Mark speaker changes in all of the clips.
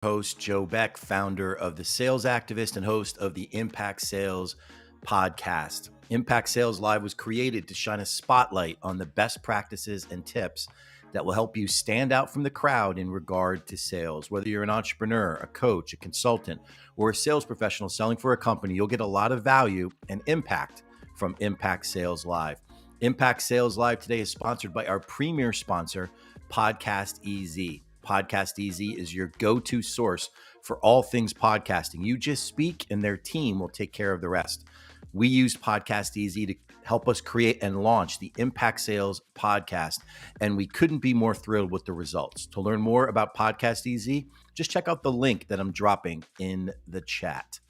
Speaker 1: Host Joe Beck, founder of The Sales Activist and host of the Impact Sales podcast. Impact Sales Live was created to shine a spotlight on the best practices and tips that will help you stand out from the crowd in regard to sales. Whether you're an entrepreneur, a coach, a consultant, or a sales professional selling for a company, you'll get a lot of value and impact from Impact Sales Live. Impact Sales Live today is sponsored by our premier sponsor, Podcast EZ. Podcast EZ is your go-to source for all things podcasting. You just speak and their team will take care of the rest. We used Podcast EZ to help us create and launch the Impact Sales podcast, and we couldn't be more thrilled with the results. To learn more about Podcast EZ, just check out the link that I'm dropping in the chat.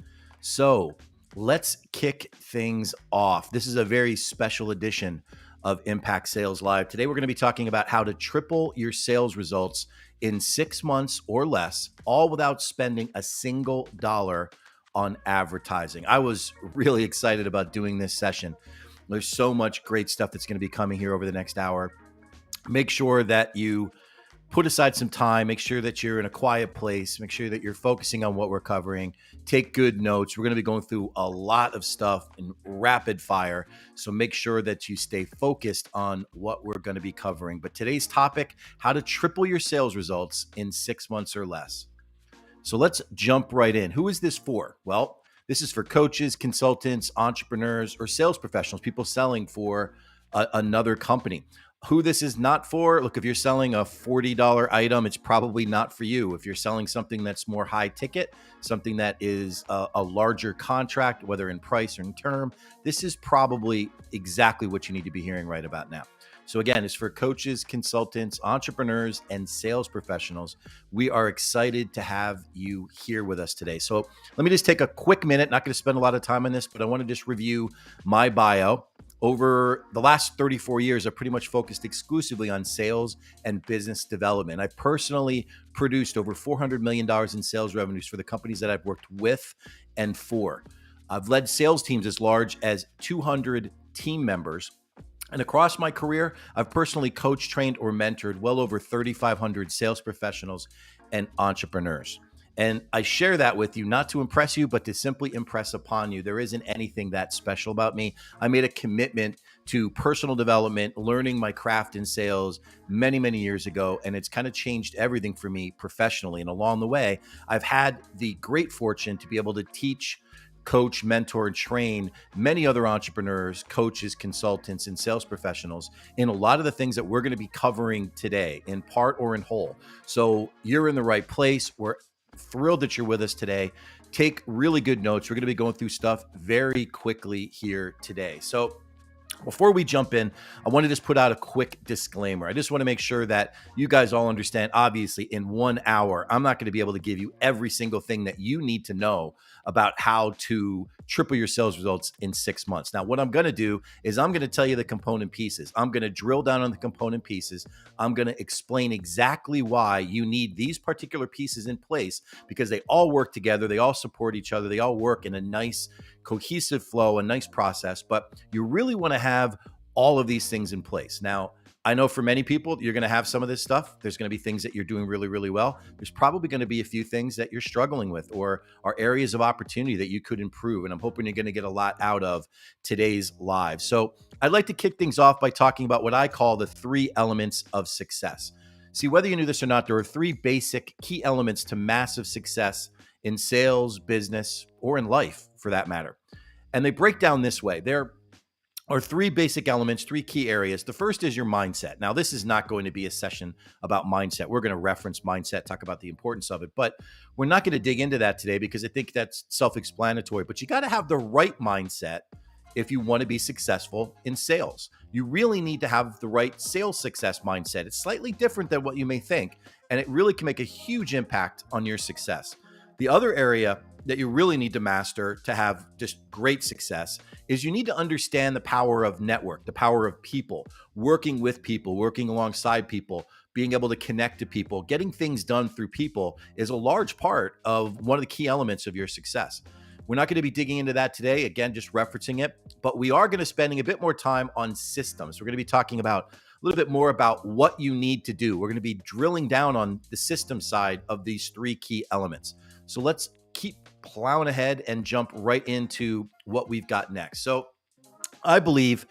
Speaker 1: So let's kick things off. This is a very special edition of Impact Sales Live. Today, we're going to be talking about how to triple your sales results in 6 months or less, all without spending a single dollar on advertising. I was really excited about doing this session. There's so much great stuff that's going to be coming here over the next hour. Make sure that you put aside some time, make sure that you're in a quiet place, make sure that you're focusing on what we're covering, take good notes. We're going to be going through a lot of stuff in rapid fire, so make sure that you stay focused on what we're going to be covering. But today's topic, how to triple your sales results in 6 months or less. So let's jump right in. Who is this for? Well, this is for coaches, consultants, entrepreneurs, or sales professionals, people selling for another company. Who this is not for, look, if you're selling a $40 item, it's probably not for you. If you're selling something that's more high ticket, something that is a larger contract, whether in price or in term, this is probably exactly what you need to be hearing right about now. So again, it's for coaches, consultants, entrepreneurs, and sales professionals. We are excited to have you here with us today. So let me just take a quick minute, not going to spend a lot of time on this, but I want to just review my bio. Over the last 34 years, I've pretty much focused exclusively on sales and business development. I personally produced over $400 million in sales revenues for the companies that I've worked with and for. I've led sales teams as large as 200 team members. And across my career, I've personally coached, trained, or mentored well over 3,500 sales professionals and entrepreneurs. And I share that with you, not to impress you, but to simply impress upon you. There isn't anything that special about me. I made a commitment to personal development, learning my craft in sales many, many years ago. And it's kind of changed everything for me professionally. And along the way, I've had the great fortune to be able to teach, coach, mentor, and train many other entrepreneurs, coaches, consultants, and sales professionals in a lot of the things that we're going to be covering today, in part or in whole. So you're in the right place. We're thrilled that you're with us today. Take really good notes. We're going to be going through stuff very quickly here today. So before we jump in, I want to just put out a quick disclaimer. I just want to make sure that you guys all understand, obviously, in 1 hour, I'm not going to be able to give you every single thing that you need to know about how to triple your sales results in 6 months. Now, what I'm going to do is I'm going to tell you the component pieces. I'm going to drill down on the component pieces. I'm going to explain exactly why you need these particular pieces in place, because they all work together. They all support each other. They all work in a nice cohesive flow, a nice process, but you really want to have all of these things in place. Now, I know for many people, you're going to have some of this stuff. There's going to be things that you're doing really, really well. There's probably going to be a few things that you're struggling with or are areas of opportunity that you could improve. And I'm hoping you're going to get a lot out of today's live. So I'd like to kick things off by talking about what I call the 3 elements of success. See, whether you knew this or not, there are 3 basic key elements to massive success in sales, business, or in life for that matter. And they break down this way. There are 3 basic elements, 3 key areas. The first is your mindset. Now, this is not going to be a session about mindset. We're going to reference mindset, talk about the importance of it, but we're not going to dig into that today because I think that's self-explanatory. But you got to have the right mindset if you want to be successful in sales. You really need to have the right sales success mindset. It's slightly different than what you may think, and it really can make a huge impact on your success. The other area that you really need to master to have just great success is you need to understand the power of network, the power of people, working with people, working alongside people, being able to connect to people. Getting things done through people is a large part of one of the key elements of your success. We're not going to be digging into that today, again, just referencing it, but we are going to spending a bit more time on systems. We're going to be talking about little bit more about what you need to do. We're going to be drilling down on the system side of these three key elements. So let's keep plowing ahead and jump right into what we've got next. So I believe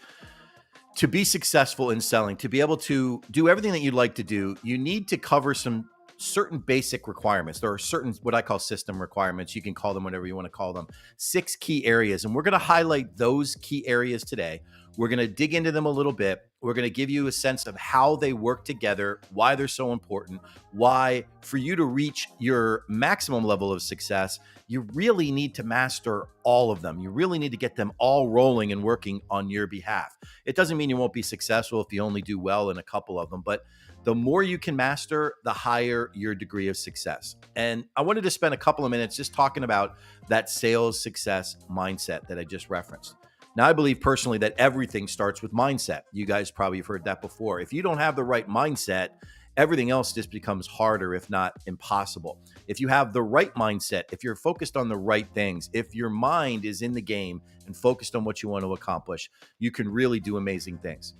Speaker 1: to be successful in selling, to be able to do everything that you'd like to do, you need to cover some certain basic requirements. There are certain, what I call system requirements. You can call them whatever you want to call them. 6 key areas. And we're going to highlight those key areas today. We're going to dig into them a little bit. We're going to give you a sense of how they work together, why they're so important, why for you to reach your maximum level of success, you really need to master all of them. You really need to get them all rolling and working on your behalf. It doesn't mean you won't be successful if you only do well in a couple of them, but the more you can master, the higher your degree of success. And I wanted to spend a couple of minutes just talking about that sales success mindset that I just referenced. Now, I believe personally that everything starts with mindset. You guys probably have heard that before. If you don't have the right mindset, everything else just becomes harder, if not impossible. If you have the right mindset, if you're focused on the right things, if your mind is in the game and focused on what you want to accomplish, you can really do amazing things.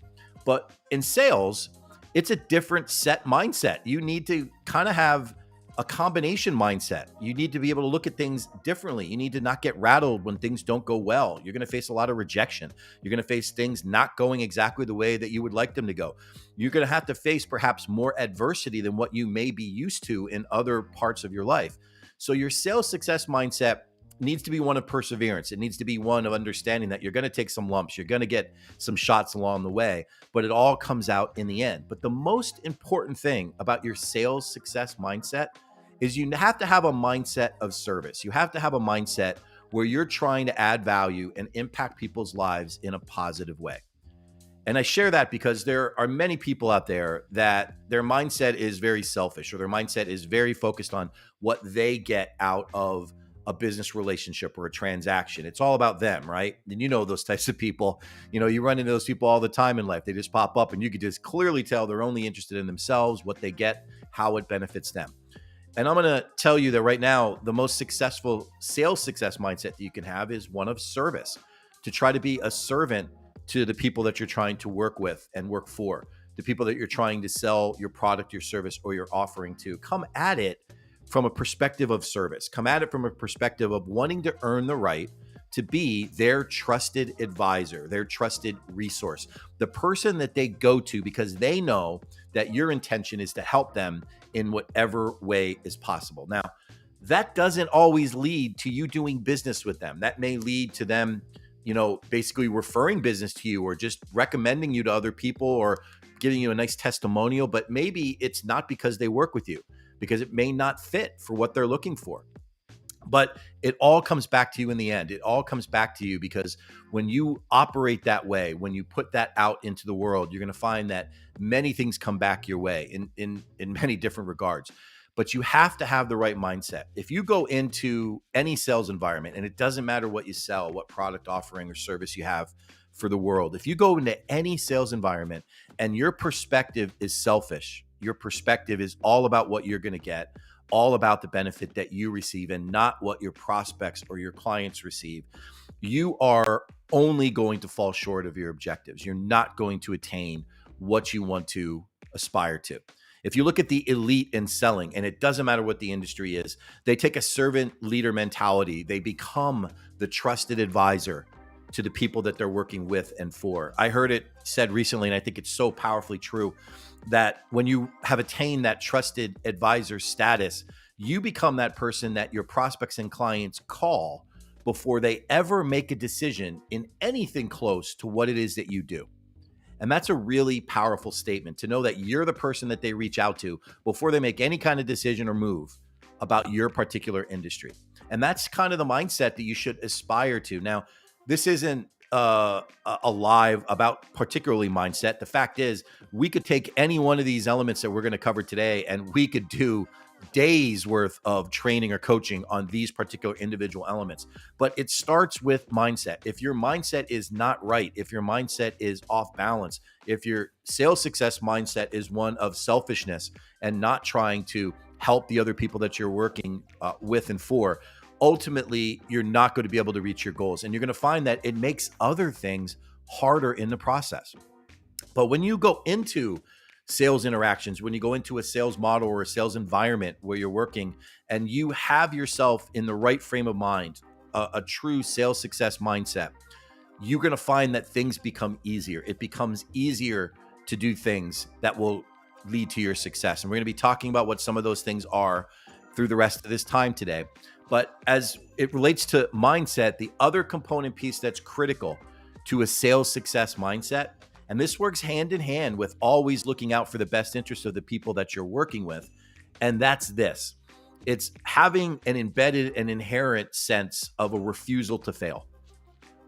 Speaker 1: But in sales, it's a different set mindset. You need to kind of have a combination mindset. You need to be able to look at things differently. You need to not get rattled when things don't go well. You're going to face a lot of rejection. You're going to face things not going exactly the way that you would like them to go. You're going to have to face perhaps more adversity than what you may be used to in other parts of your life. So your sales success mindset needs to be one of perseverance. It needs to be one of understanding that you're going to take some lumps. You're going to get some shots along the way, but it all comes out in the end. But the most important thing about your sales success mindset is you have to have a mindset of service. You have to have a mindset where you're trying to add value and impact people's lives in a positive way. And I share that because there are many people out there that their mindset is very selfish, or their mindset is very focused on what they get out of a business relationship or a transaction. It's all about them, right? And you know those types of people. You run into those people all the time in life. They just pop up and you can just clearly tell they're only interested in themselves, what they get, how it benefits them. And I'm going to tell you that right now, the most successful sales success mindset that you can have is one of service, to try to be a servant to the people that you're trying to work with and work for, the people that you're trying to sell your product, your service, or your offering to. Come at it from a perspective of service. Come at it from a perspective of wanting to earn the right to be their trusted advisor, their trusted resource, the person that they go to because they know that your intention is to help them in whatever way is possible. Now, that doesn't always lead to you doing business with them. That may lead to them, basically referring business to you or just recommending you to other people or giving you a nice testimonial, but maybe it's not because they work with you, because it may not fit for what they're looking for. But it all comes back to you in the end. It all comes back to you because when you operate that way, when you put that out into the world, you're going to find that many things come back your way in many different regards. But you have to have the right mindset. If you go into any sales environment, and it doesn't matter what you sell, what product offering or service you have for the world, if you go into any sales environment and your perspective is selfish, your perspective is all about what you're going to get, all about the benefit that you receive and not what your prospects or your clients receive, you are only going to fall short of your objectives. You're not going to attain what you want to aspire to. If you look at the elite in selling, and it doesn't matter what the industry is, they take a servant leader mentality. They become the trusted advisor to the people that they're working with and for. I heard it said recently, and I think it's so powerfully true, that when you have attained that trusted advisor status, you become that person that your prospects and clients call before they ever make a decision in anything close to what it is that you do. And that's a really powerful statement, to know that you're the person that they reach out to before they make any kind of decision or move about your particular industry. And that's kind of the mindset that you should aspire to. Now, this isn't a live about particularly mindset. The fact is, we could take any one of these elements that we're going to cover today, and we could do days worth of training or coaching on these particular individual elements. But it starts with mindset. If your mindset is not right, if your mindset is off balance, if your sales success mindset is one of selfishness and not trying to help the other people that you're working with and for, ultimately, you're not going to be able to reach your goals. And you're going to find that it makes other things harder in the process. But when you go into sales interactions, when you go into a sales model or a sales environment where you're working and you have yourself in the right frame of mind, a true sales success mindset, you're going to find that things become easier. It becomes easier to do things that will lead to your success. And we're going to be talking about what some of those things are through the rest of this time today. But as it relates to mindset, the other component piece that's critical to a sales success mindset, and this works hand in hand with always looking out for the best interest of the people that you're working with, and that's this. It's having an embedded and inherent sense of a refusal to fail.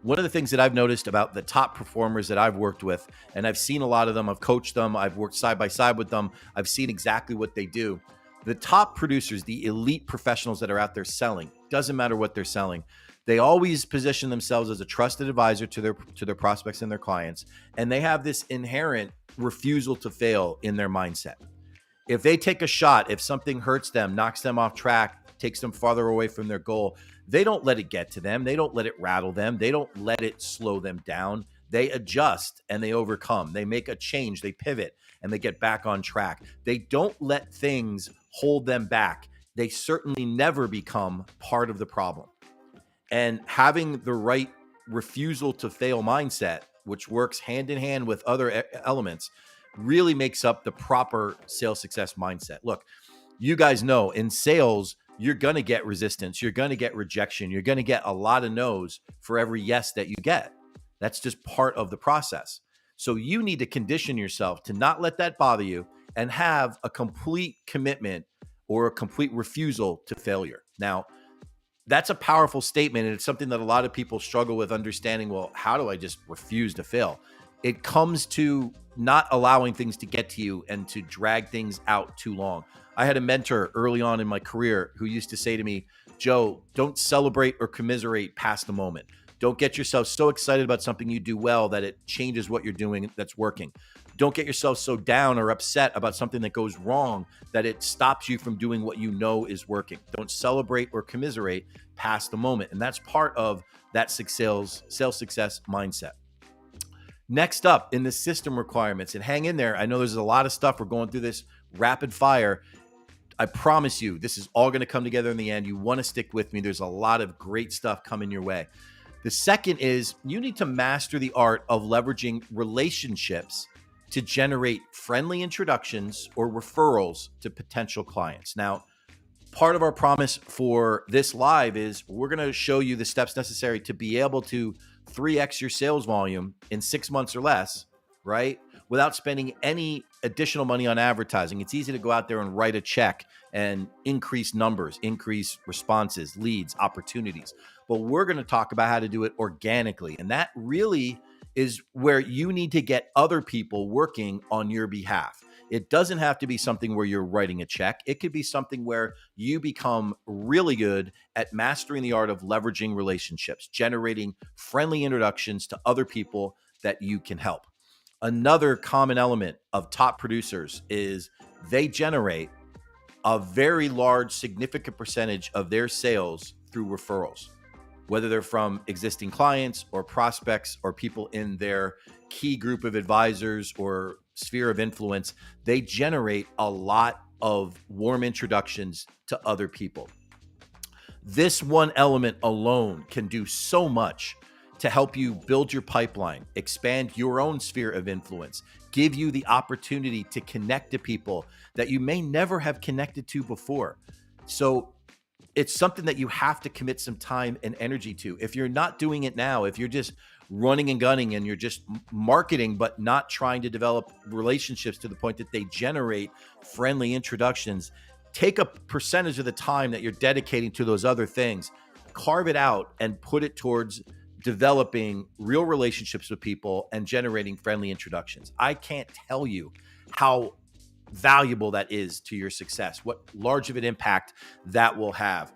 Speaker 1: One of the things that I've noticed about the top performers that I've worked with, and I've seen a lot of them, I've coached them, I've worked side by side with them, I've seen exactly what they do. The top producers, the elite professionals that are out there selling, doesn't matter what they're selling, they always position themselves as a trusted advisor to their prospects and their clients, and they have this inherent refusal to fail in their mindset. If they take a shot, if something hurts them, knocks them off track, takes them farther away from their goal, they don't let it get to them. They don't let it rattle them. They don't let it slow them down. They adjust and they overcome. They make a change, they pivot, and they get back on track. They don't let things hold them back. They certainly never become part of the problem. And having the right refusal to fail mindset, which works hand in hand with other elements, really makes up the proper sales success mindset. Look, you guys know in sales, you're going to get resistance. You're going to get rejection. You're going to get a lot of no's for every yes that you get. That's just part of the process. So you need to condition yourself to not let that bother you and have a complete commitment or a complete refusal to failure. Now, that's a powerful statement, and it's something that a lot of people struggle with understanding. Well, how do I just refuse to fail? It comes to not allowing things to get to you and to drag things out too long. I had a mentor early on in my career who used to say to me, Joe, don't celebrate or commiserate past the moment. Don't get yourself so excited about something you do well that it changes what you're doing that's working. Don't get yourself so down or upset about something that goes wrong that it stops you from doing what you know is working. Don't celebrate or commiserate past the moment. And that's part of that sales success mindset. Next up in the system requirements, and hang in there. I know there's a lot of stuff. We're going through this rapid fire. I promise you, this is all going to come together in the end. You want to stick with me. There's a lot of great stuff coming your way. The second is you need to master the art of leveraging relationships to generate friendly introductions or referrals to potential clients. Now, part of our promise for this live is we're going to show you the steps necessary to be able to 3x your sales volume in 6 months or less, right? Without spending any additional money on advertising. It's easy to go out there and write a check and increase numbers, increase responses, leads, opportunities. But we're going to talk about how to do it organically. And that really is where you need to get other people working on your behalf. It doesn't have to be something where you're writing a check. It could be something where you become really good at mastering the art of leveraging relationships, generating friendly introductions to other people that you can help. Another common element of top producers is they generate a very large, significant percentage of their sales through referrals, whether they're from existing clients or prospects or people in their key group of advisors or sphere of influence. They generate a lot of warm introductions to other people. This one element alone can do so much to help you build your pipeline, expand your own sphere of influence, give you the opportunity to connect to people that you may never have connected to before. So it's something that you have to commit some time and energy to. If you're not doing it now, if you're just running and gunning and you're just marketing, but not trying to develop relationships to the point that they generate friendly introductions, take a percentage of the time that you're dedicating to those other things, carve it out and put it towards developing real relationships with people and generating friendly introductions. I can't tell you how valuable that is to your success, what large of an impact that will have.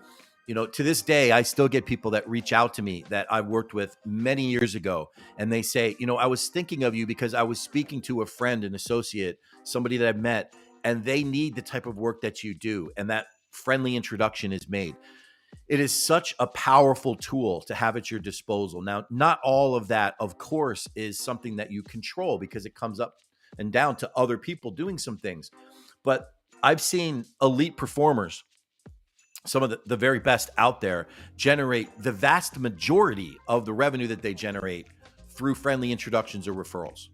Speaker 1: You know, to this day, I still get people that reach out to me that I worked with many years ago. And they say, you know, I was thinking of you because I was speaking to a friend, an associate, somebody that I've met, and they need the type of work that you do. And that friendly introduction is made. It is such a powerful tool to have at your disposal. Now, not all of that, of course, is something that you control because it comes up and down to other people doing some things. But I've seen elite performers, some of the very best out there, generate the vast majority of the revenue that they generate through friendly introductions or referrals.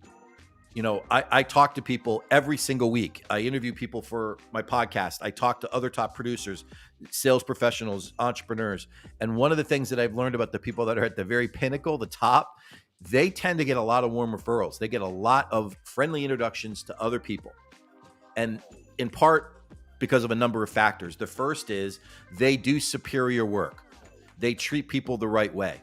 Speaker 1: I talk to people every single week. I interview people for my podcast. I talk to other top producers, sales professionals, entrepreneurs. And one of the things that I've learned about the people that are at the very pinnacle, the top, they tend to get a lot of warm referrals. They get a lot of friendly introductions to other people. And in part because of a number of factors. The first is they do superior work. They treat people the right way.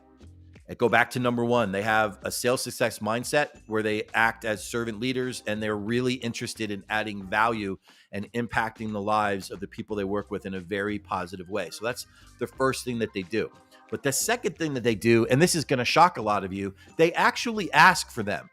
Speaker 1: And go back to number one, they have a sales success mindset where they act as servant leaders and they're really interested in adding value and impacting the lives of the people they work with in a very positive way. So that's the first thing that they do. But the second thing that they do, and this is going to shock a lot of you, they actually ask for them.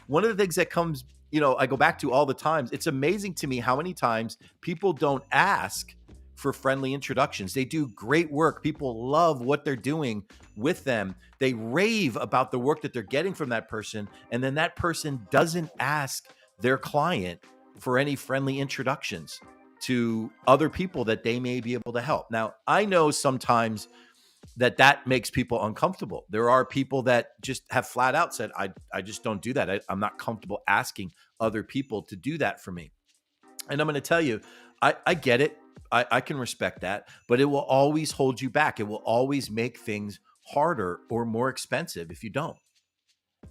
Speaker 1: One of the things that comes, I go back to all the times, it's amazing to me how many times people don't ask for friendly introductions. They do great work. People love what they're doing with them. They rave about the work that they're getting from that person. And then that person doesn't ask their client for any friendly introductions to other people that they may be able to help. Now, I know sometimes that makes people uncomfortable. There are people that just have flat out said, I just don't do that. I'm not comfortable asking other people to do that for me. And I'm going to tell you, I get it. I can respect that, but it will always hold you back. It will always make things harder or more expensive if you don't.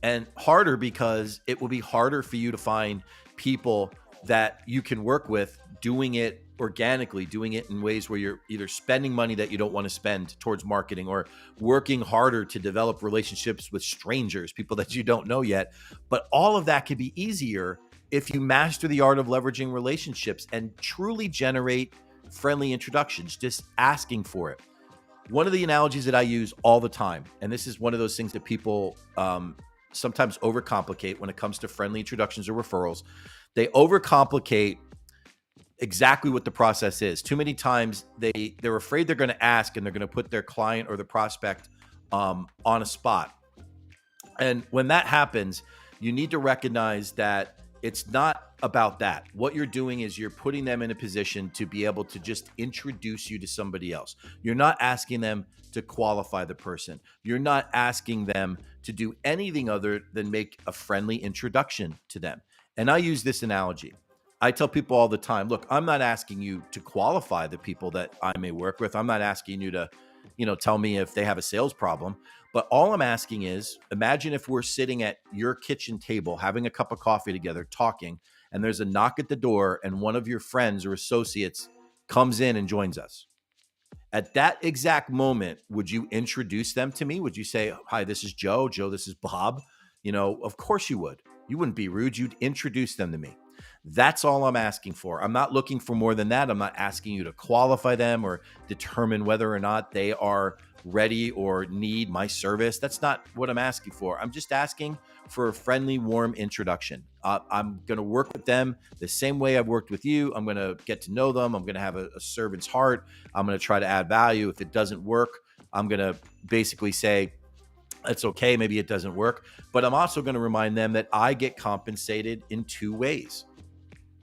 Speaker 1: And harder because it will be harder for you to find people that you can work with doing it organically, doing it in ways where you're either spending money that you don't want to spend towards marketing or working harder to develop relationships with strangers, people that you don't know yet. But all of that can be easier if you master the art of leveraging relationships and truly generate friendly introductions, just asking for it. One of the analogies that I use all the time, and this is one of those things that people sometimes overcomplicate when it comes to friendly introductions or referrals. They overcomplicate exactly what the process is. Too many times they're afraid they're going to ask and they're going to put their client or the prospect on a spot. And when that happens, you need to recognize that it's not about that. What you're doing is you're putting them in a position to be able to just introduce you to somebody else. You're not asking them to qualify the person. You're not asking them to do anything other than make a friendly introduction to them. And I use this analogy. I tell people all the time, look, I'm not asking you to qualify the people that I may work with. I'm not asking you to, tell me if they have a sales problem. But all I'm asking is, imagine if we're sitting at your kitchen table, having a cup of coffee together, talking, and there's a knock at the door and one of your friends or associates comes in and joins us. At that exact moment, would you introduce them to me? Would you say, hi, this is Joe. Joe, this is Bob. Of course you would. You wouldn't be rude. You'd introduce them to me. That's all I'm asking for. I'm not looking for more than that. I'm not asking you to qualify them or determine whether or not they are ready or need my service. That's not what I'm asking for. I'm just asking for a friendly, warm introduction. I'm going to work with them the same way I've worked with you. I'm going to get to know them. I'm going to have a servant's heart. I'm going to try to add value. If it doesn't work, I'm going to basically say, it's okay, maybe it doesn't work. But I'm also going to remind them that I get compensated in two ways.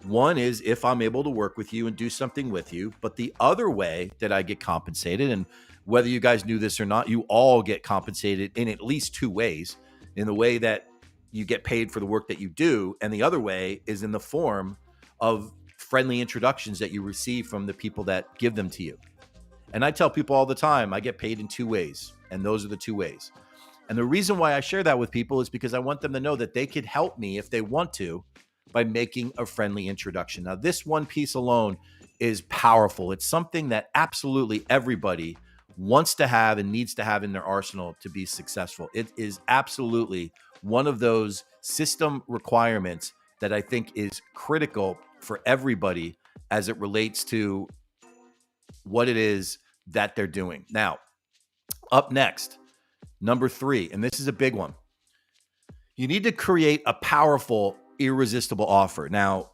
Speaker 1: One is if I'm able to work with you and do something with you, but the other way that I get compensated, and whether you guys knew this or not, you all get compensated in at least two ways. In the way that you get paid for the work that you do, and the other way is in the form of friendly introductions that you receive from the people that give them to you. And I tell people all the time, I get paid in two ways, and those are the two ways. And the reason why I share that with people is because I want them to know that they could help me if they want to by making a friendly introduction. Now, this one piece alone is powerful. It's something that absolutely everybody wants to have and needs to have in their arsenal to be successful. It is absolutely one of those system requirements that I think is critical for everybody as it relates to what it is that they're doing. Now, up next, number 3, and this is a big one. You need to create a powerful, irresistible offer. Now,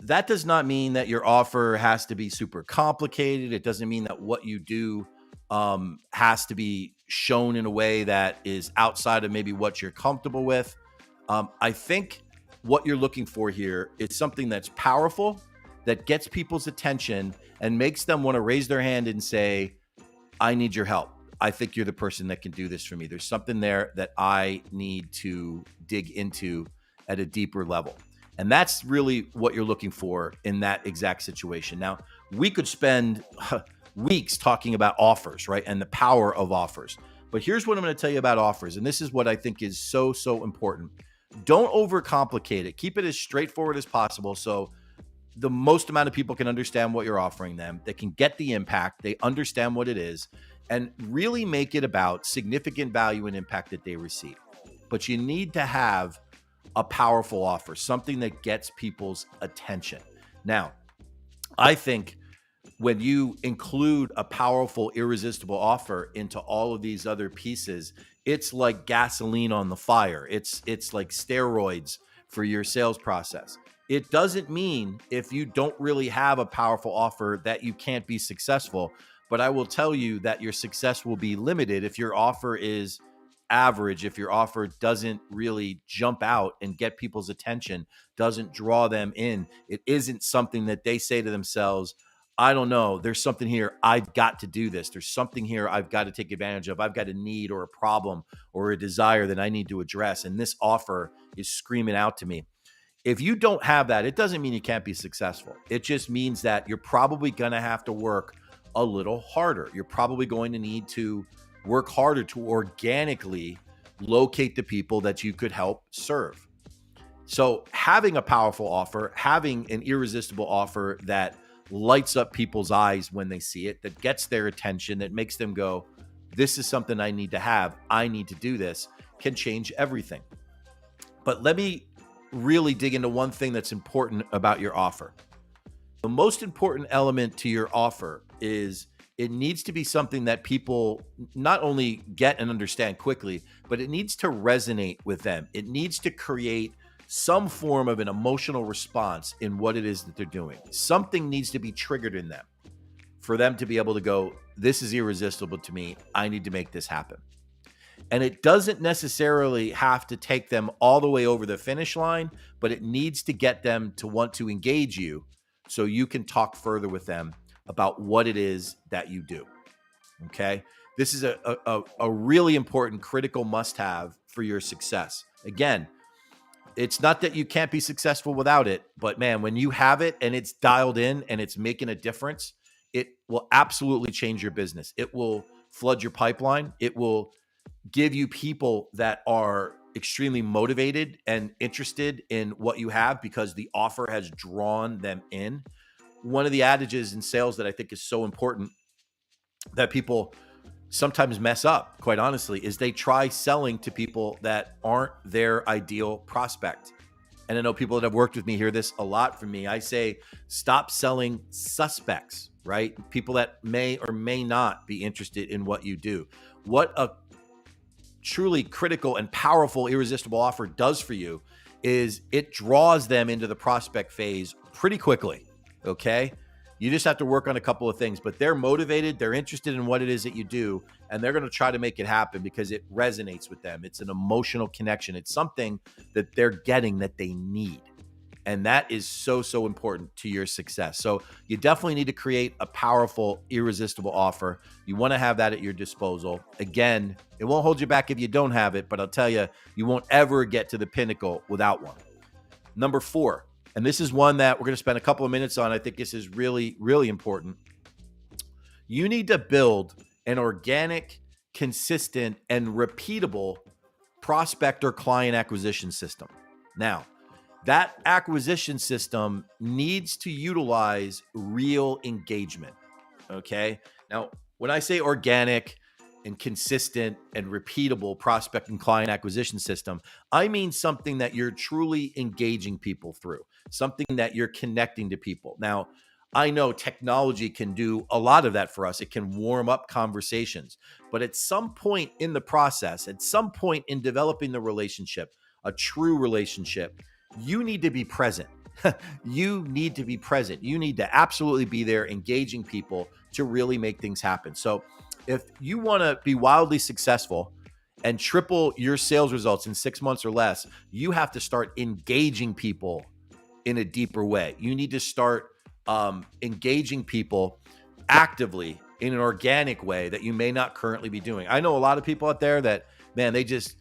Speaker 1: that does not mean that your offer has to be super complicated. It doesn't mean that what you do has to be shown in a way that is outside of maybe what you're comfortable with. I think what you're looking for here is something that's powerful, that gets people's attention and makes them want to raise their hand and say, I need your help. I think you're the person that can do this for me. There's something there that I need to dig into at a deeper level. And that's really what you're looking for in that exact situation. Now, we could spend weeks talking about offers, right? And the power of offers. But here's what I'm going to tell you about offers. And this is what I think is so, so important. Don't overcomplicate it. Keep it as straightforward as possible. So the most amount of people can understand what you're offering them. They can get the impact. They understand what it is, and really make it about significant value and impact that they receive. But you need to have a powerful offer, something that gets people's attention. Now, I think when you include a powerful, irresistible offer into all of these other pieces, it's like gasoline on the fire. It's like steroids for your sales process. It doesn't mean if you don't really have a powerful offer that you can't be successful, but I will tell you that your success will be limited if your offer is average, if your offer doesn't really jump out and get people's attention, doesn't draw them in. It isn't something that they say to themselves, I don't know, there's something here, I've got to do this. There's something here I've got to take advantage of. I've got a need or a problem or a desire that I need to address. And this offer is screaming out to me. If you don't have that, it doesn't mean you can't be successful. It just means that you're probably going to have to work a little harder. You're probably going to need to work harder to organically locate the people that you could help serve. So having a powerful offer, having an irresistible offer that lights up people's eyes when they see it, that gets their attention, that makes them go, this is something I need to have, I need to do this, can change everything. But let me really dig into one thing that's important about your offer. The most important element to your offer is it needs to be something that people not only get and understand quickly, but it needs to resonate with them. It needs to create some form of an emotional response in what it is that they're doing. Something needs to be triggered in them for them to be able to go, this is irresistible to me. I need to make this happen. And it doesn't necessarily have to take them all the way over the finish line, but it needs to get them to want to engage you so you can talk further with them about what it is that you do. Okay? This is a really important, critical must-have for your success. Again, it's not that you can't be successful without it, but man, when you have it and it's dialed in and it's making a difference, it will absolutely change your business. It will flood your pipeline. It will give you people that are extremely motivated and interested in what you have because the offer has drawn them in. One of the adages in sales that I think is so important that people sometimes mess up, quite honestly, is they try selling to people that aren't their ideal prospect. And I know people that have worked with me hear this a lot from me. I say, stop selling suspects, right? People that may or may not be interested in what you do. What a truly critical and powerful irresistible offer does for you is it draws them into the prospect phase pretty quickly. Okay. You just have to work on a couple of things, but they're motivated. They're interested in what it is that you do, and they're going to try to make it happen because it resonates with them. It's an emotional connection. It's something that they're getting that they need. And that is so, so important to your success. So you definitely need to create a powerful, irresistible offer. You want to have that at your disposal. Again, it won't hold you back if you don't have it, but I'll tell you, you won't ever get to the pinnacle without one. Number 4, and this is one that we're going to spend a couple of minutes on. I think this is really, really important. You need to build an organic, consistent, and repeatable prospect or client acquisition system. Now, that acquisition system needs to utilize real engagement. Okay. Now, when I say organic and consistent and repeatable prospect and client acquisition system, I mean something that you're truly engaging people through, something that you're connecting to people. Now, I know technology can do a lot of that for us. It can warm up conversations, but at some point in the process, at some point in developing the relationship, a true relationship, you need to be present. You need to be present. You need to absolutely be there, engaging people to really make things happen. So if you want to be wildly successful and triple your sales results in 6 months or less, you have to start engaging people in a deeper way. You need to start engaging people actively in an organic way that you may not currently be doing. I know a lot of people out there that, man, they just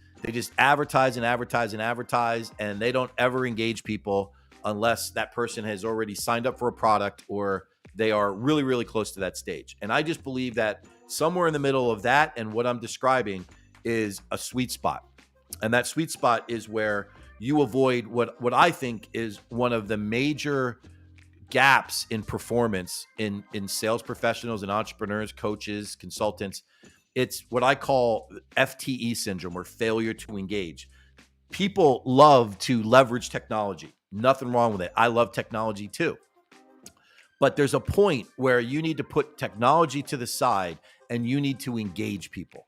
Speaker 1: advertise and advertise and advertise, and they don't ever engage people unless that person has already signed up for a product or they are really, really close to that stage. And I just believe that somewhere in the middle of that and what I'm describing is a sweet spot. And that sweet spot is where you avoid what I think is one of the major gaps in performance in sales professionals and entrepreneurs, coaches, consultants. It's what I call FTE syndrome, or failure to engage. People love to leverage technology. Nothing wrong with it. I love technology too. But there's a point where you need to put technology to the side and you need to engage people.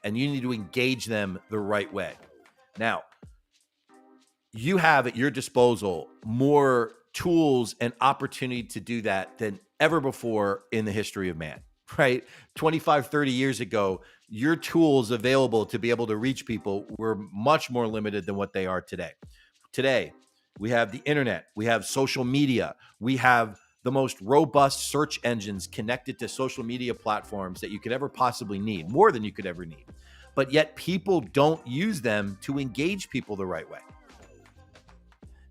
Speaker 1: And you need to engage them the right way. Now, you have at your disposal more tools and opportunity to do that than ever before in the history of man, right? 25, 30 years ago, your tools available to be able to reach people were much more limited than what they are today. Today, we have the internet, we have social media, we have the most robust search engines connected to social media platforms that you could ever possibly need, more than you could ever need. But yet people don't use them to engage people the right way.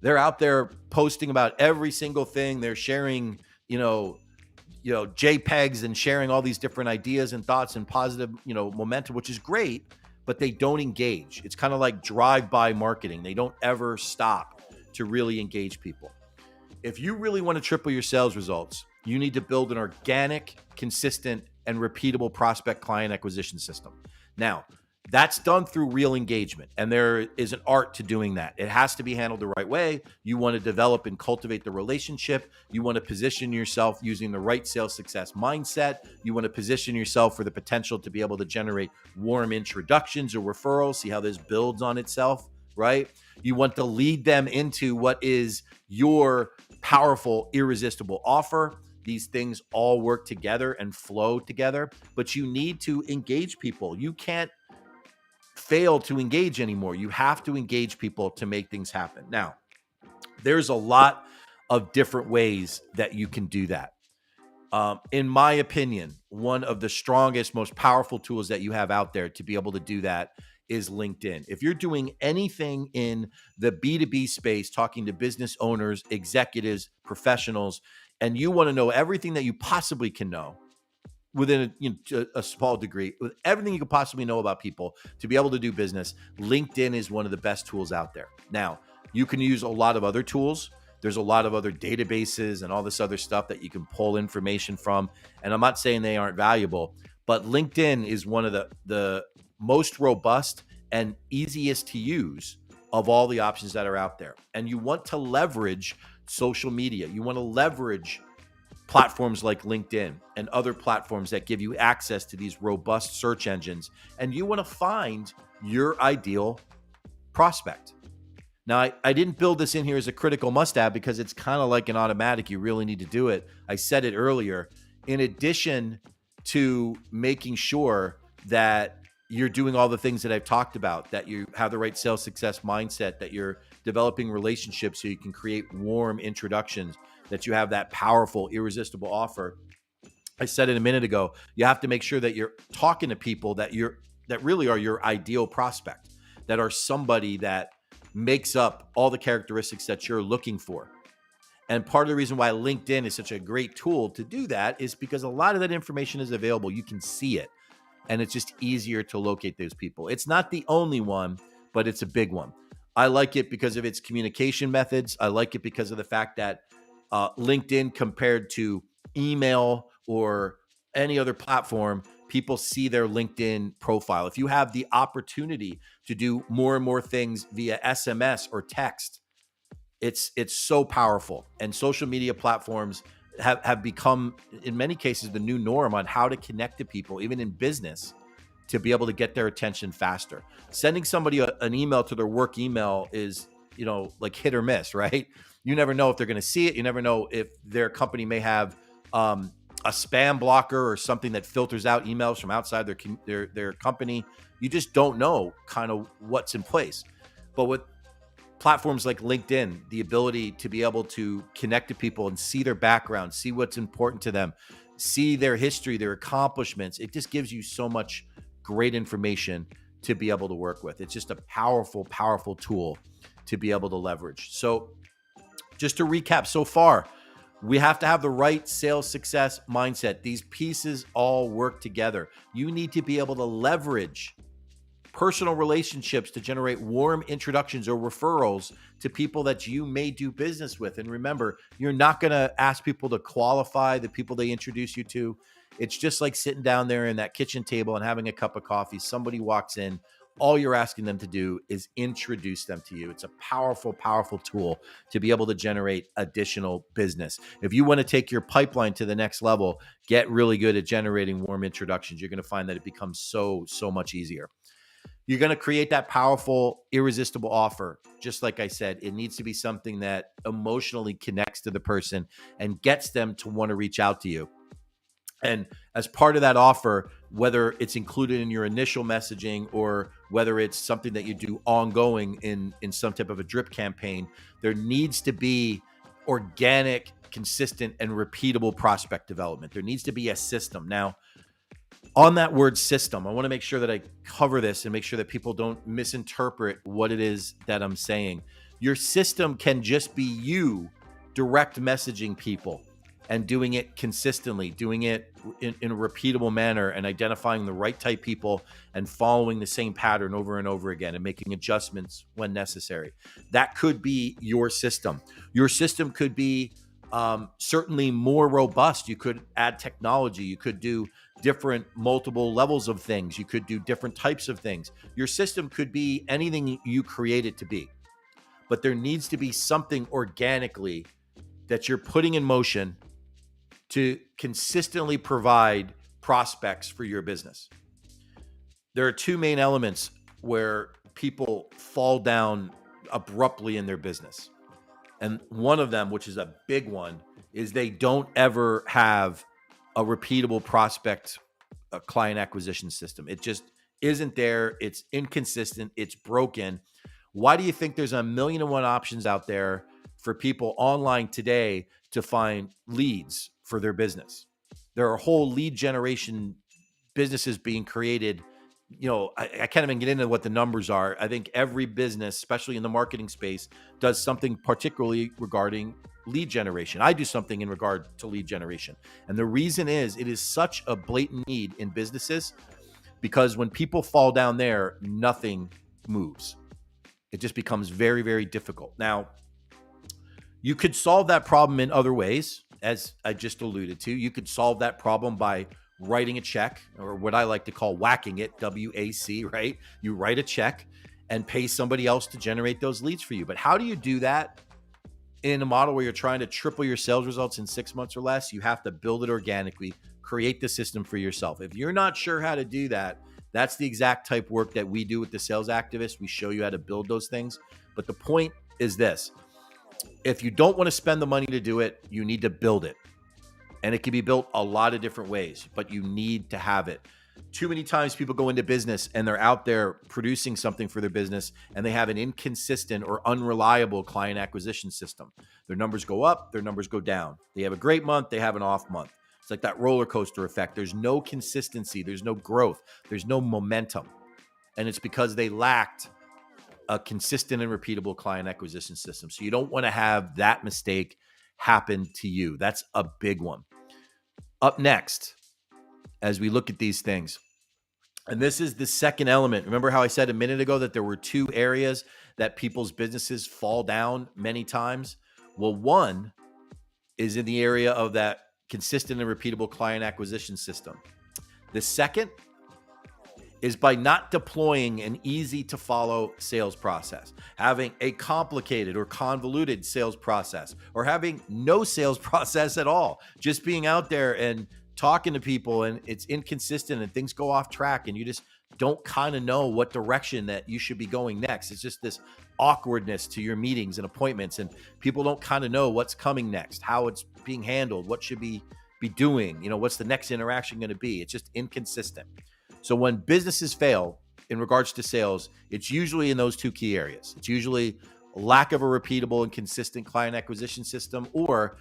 Speaker 1: They're out there posting about every single thing. They're sharing, JPEGs and sharing all these different ideas and thoughts and positive, momentum, which is great, but they don't engage. It's kind of like drive-by marketing. They don't ever stop to really engage people. If you really want to triple your sales results, you need to build an organic, consistent, and repeatable prospect client acquisition system. Now, that's done through real engagement, and there is an art to doing that. It has to be handled the right way. You want to develop and cultivate the relationship. You want to position yourself using the right sales success mindset. You want to position yourself for the potential to be able to generate warm introductions or referrals, see how this builds on itself, right? You want to lead them into what is your powerful, irresistible offer. These things all work together and flow together, but you need to engage people. You can't fail to engage anymore. You have to engage people to make things happen. Now, there's a lot of different ways that you can do that. In my opinion, one of the strongest, most powerful tools that you have out there to be able to do that is LinkedIn. If you're doing anything in the B2B space, talking to business owners, executives, professionals, and you want to know everything that you possibly can know within a small degree, with everything you could possibly know about people to be able to do business, LinkedIn is one of the best tools out there. Now, you can use a lot of other tools. There's a lot of other databases and all this other stuff that you can pull information from. And I'm not saying they aren't valuable, but LinkedIn is one of the most robust and easiest to use of all the options that are out there. And you want to leverage social media. You want to leverage platforms like LinkedIn and other platforms that give you access to these robust search engines. And you want to find your ideal prospect. Now, I didn't build this in here as a critical must-have because it's kind of like an automatic. You really need to do it. I said it earlier. In addition to making sure that you're doing all the things that I've talked about, that you have the right sales success mindset, that you're developing relationships so you can create warm introductions, that you have that powerful, irresistible offer. I said it a minute ago, you have to make sure that you're talking to people that really are your ideal prospect, that are somebody that makes up all the characteristics that you're looking for. And part of the reason why LinkedIn is such a great tool to do that is because a lot of that information is available. You can see it, and it's just easier to locate those people. It's not the only one, but it's a big one. I like it because of its communication methods. I like it because of the fact that LinkedIn, compared to email or any other platform, people see their LinkedIn profile. If you have the opportunity to do more and more things via SMS or text, it's so powerful. And social media platforms have become, in many cases, the new norm on how to connect to people, even in business, to be able to get their attention faster. Sending somebody an email to their work email is, like hit or miss, right? You never know if they're going to see it. You never know if their company may have a spam blocker or something that filters out emails from outside their company. You just don't know kind of what's in place. But with platforms like LinkedIn, the ability to be able to connect to people and see their background, see what's important to them, see their history, their accomplishments, it just gives you so much great information to be able to work with. It's just a powerful, powerful tool to be able to leverage. So just to recap so far, we have to have the right sales success mindset. These pieces all work together. You need to be able to leverage personal relationships to generate warm introductions or referrals to people that you may do business with. And remember, you're not going to ask people to qualify the people they introduce you to. It's just like sitting down there in that kitchen table and having a cup of coffee. Somebody walks in. All you're asking them to do is introduce them to you. It's a powerful, powerful tool to be able to generate additional business. If you want to take your pipeline to the next level, get really good at generating warm introductions. You're going to find that it becomes so much easier. You're going to create that powerful, irresistible offer. Just like I said, it needs to be something that emotionally connects to the person and gets them to want to reach out to you. And as part of that offer, whether it's included in your initial messaging or whether it's something that you do ongoing in some type of a drip campaign, there needs to be organic, consistent, and repeatable prospect development. There needs to be a system. Now, on that word system, I want to make sure that I cover this and make sure that people don't misinterpret what it is that I'm saying. Your system can just be you direct messaging people and doing it consistently, doing it in a repeatable manner and identifying the right type people and following the same pattern over and over again and making adjustments when necessary. That could be your system. Your system could be certainly more robust. You could add technology. You could do different multiple levels of things. You could do different types of things. Your system could be anything you create it to be. But there needs to be something organically that you're putting in motion to consistently provide prospects for your business. There are two main elements where people fall down abruptly in their business. And one of them, which is a big one, is they don't ever have a repeatable prospect client acquisition system. It just isn't there. It's inconsistent. It's broken. Why do you think there's 1,000,001 options out there for people online today to find leads for their business? There are whole lead generation businesses being created. You know, I can't even get into what the numbers are. I think every business, especially in the marketing space, does something particularly regarding lead generation. I do something in regard to lead generation. And the reason is it is such a blatant need in businesses because when people fall down there, nothing moves. It just becomes very, very difficult. Now, you could solve that problem in other ways, as I just alluded to. You could solve that problem by writing a check, or what I like to call whacking it, WAC, right? You write a check and pay somebody else to generate those leads for you. But how do you do that in a model where you're trying to triple your sales results in 6 months or less? You have to build it organically, create the system for yourself. If you're not sure how to do that, that's the exact type work that we do with the Sales Activist. We show you how to build those things. But the point is this: if you don't want to spend the money to do it, you need to build it. And it can be built a lot of different ways, but you need to have it. Too many times people go into business and they're out there producing something for their business and they have an inconsistent or unreliable client acquisition system. Their numbers go up, their numbers go down. They have a great month, they have an off month. It's like that roller coaster effect. There's no consistency, there's no growth, there's no momentum. And it's because they lacked a consistent and repeatable client acquisition system. So you don't want to have that mistake happen to you. That's a big one. Up next, as we look at these things, and this is the second element. Remember how I said a minute ago that there were two areas that people's businesses fall down many times? Well, one is in the area of that consistent and repeatable client acquisition system. The second is by not deploying an easy to follow sales process, having a complicated or convoluted sales process, or having no sales process at all, just being out there and talking to people and it's inconsistent and things go off track and you just don't kind of know what direction that you should be going next. It's just this awkwardness to your meetings and appointments, and people don't kind of know what's coming next, how it's being handled, what should be doing, what's the next interaction going to be. It's just inconsistent. So when businesses fail in regards to sales, it's usually in those two key areas. It's usually lack of a repeatable and consistent client acquisition system, or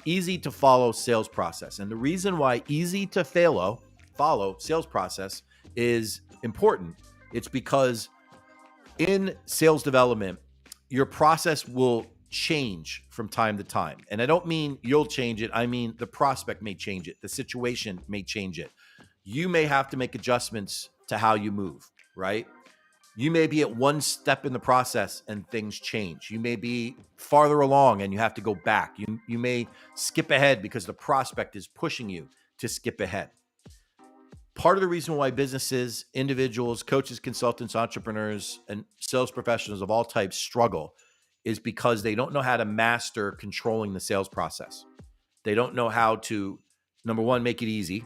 Speaker 1: easy to follow sales process. And the reason why easy to follow sales process is important, it's because in sales development, your process will change from time to time. And I don't mean you'll change it. I mean, the prospect may change it. The situation may change it. You may have to make adjustments to how you move, right? You may be at one step in the process and things change. You may be farther along and you have to go back. You may skip ahead because the prospect is pushing you to skip ahead. Part of the reason why businesses, individuals, coaches, consultants, entrepreneurs, and sales professionals of all types struggle is because they don't know how to master controlling the sales process. They don't know how to, number one, make it easy.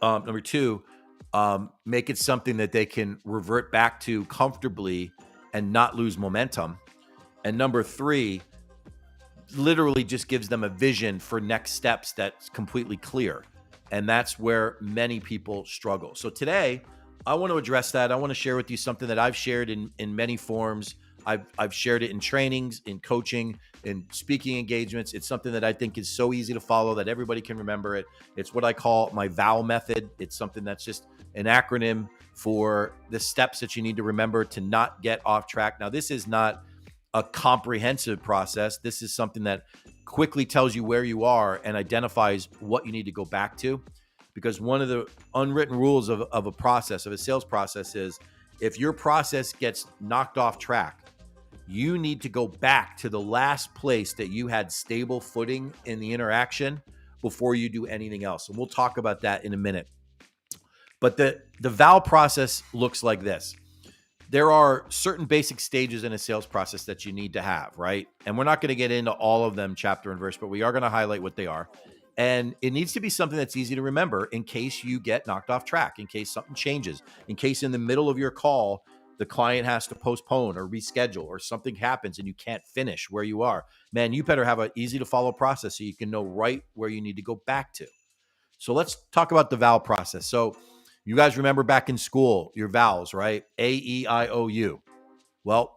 Speaker 1: Number two, make it something that they can revert back to comfortably and not lose momentum. And number three, literally just gives them a vision for next steps that's completely clear. And that's where many people struggle. So today, I want to address that. I want to share with you something that I've shared in many forms. I've shared it in trainings, in coaching, in speaking engagements. It's something that I think is so easy to follow that everybody can remember it. It's what I call my VOW method. It's something that's just an acronym for the steps that you need to remember to not get off track. Now, this is not a comprehensive process. This is something that quickly tells you where you are and identifies what you need to go back to. Because one of the unwritten rules of a process, of a sales process, is if your process gets knocked off track, you need to go back to the last place that you had stable footing in the interaction before you do anything else. And we'll talk about that in a minute. But the VOW process looks like this. There are certain basic stages in a sales process that you need to have, right? And we're not going to get into all of them chapter and verse, but we are going to highlight what they are. And it needs to be something that's easy to remember in case you get knocked off track, in case something changes, in case in the middle of your call, the client has to postpone or reschedule or something happens and you can't finish where you are. Man, you better have an easy to follow process so you can know right where you need to go back to. So let's talk about the VOW process. So you guys remember back in school, your vowels, right? A-E-I-O-U. Well,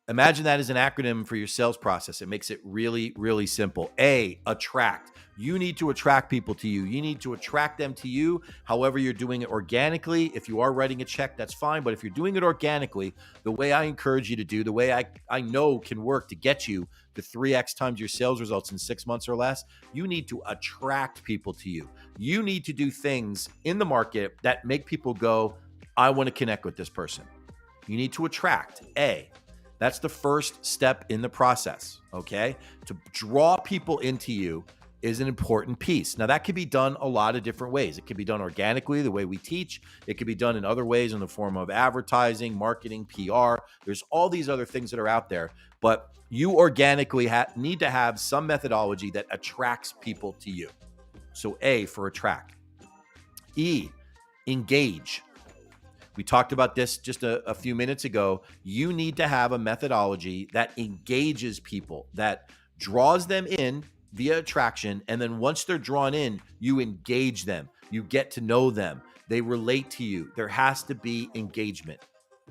Speaker 1: imagine that as an acronym for your sales process. It makes it really, really simple. A, attract. You need to attract people to you. You need to attract them to you. However, you're doing it organically. If you are writing a check, that's fine. But if you're doing it organically, the way I encourage you to do, the way I know can work to get you to 3x times your sales results in 6 months or less, you need to attract people to you. You need to do things in the market that make people go, I want to connect with this person. You need to attract. A. That's the first step in the process, okay? To draw people into you is an important piece. Now, that can be done a lot of different ways. It can be done organically, the way we teach. It can be done in other ways in the form of advertising, marketing, PR. There's all these other things that are out there, but you organically need to have some methodology that attracts people to you. So A for attract. E, engage. We talked about this just a few minutes ago. You need to have a methodology that engages people, that draws them in via attraction. And then once they're drawn in, you engage them. You get to know them. They relate to you. There has to be engagement.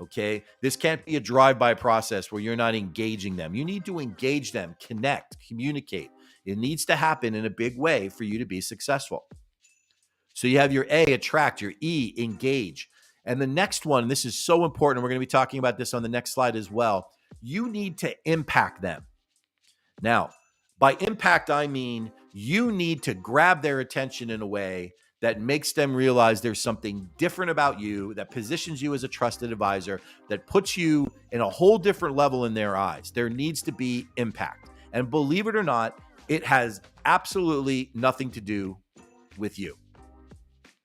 Speaker 1: Okay. This can't be a drive-by process where you're not engaging them. You need to engage them, connect, communicate. It needs to happen in a big way for you to be successful. So you have your A, attract, your E, engage. And the next one, this is so important. We're going to be talking about this on the next slide as well. You need to impact them. Now, by impact, I mean you need to grab their attention in a way that makes them realize there's something different about you, that positions you as a trusted advisor, that puts you in a whole different level in their eyes. There needs to be impact. And believe it or not, it has absolutely nothing to do with you.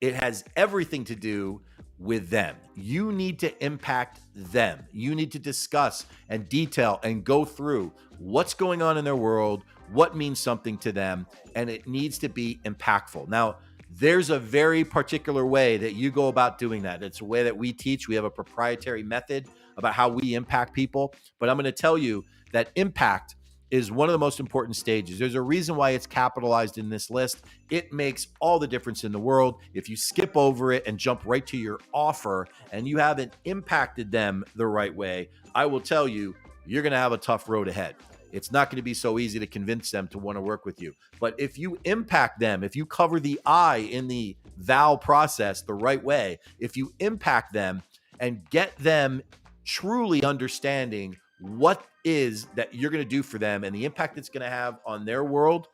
Speaker 1: It has everything to do with them. You need to impact them. You need to discuss and detail and go through what's going on in their world, what means something to them, and it needs to be impactful. Now, There's a very particular way that you go about doing that. It's a way that we teach. We have a proprietary method about how we impact people. But I'm going to tell you that impact is one of the most important stages. There's a reason why it's capitalized in this list. It makes all the difference in the world. If you skip over it and jump right to your offer and you haven't impacted them the right way, I will tell you, you're going to have a tough road ahead. It's not going to be so easy to convince them to want to work with you. But if you impact them, if you cover the I in the thou process the right way, if you impact them and get them truly understanding what is that you're going to do for them and the impact it's going to have on their world,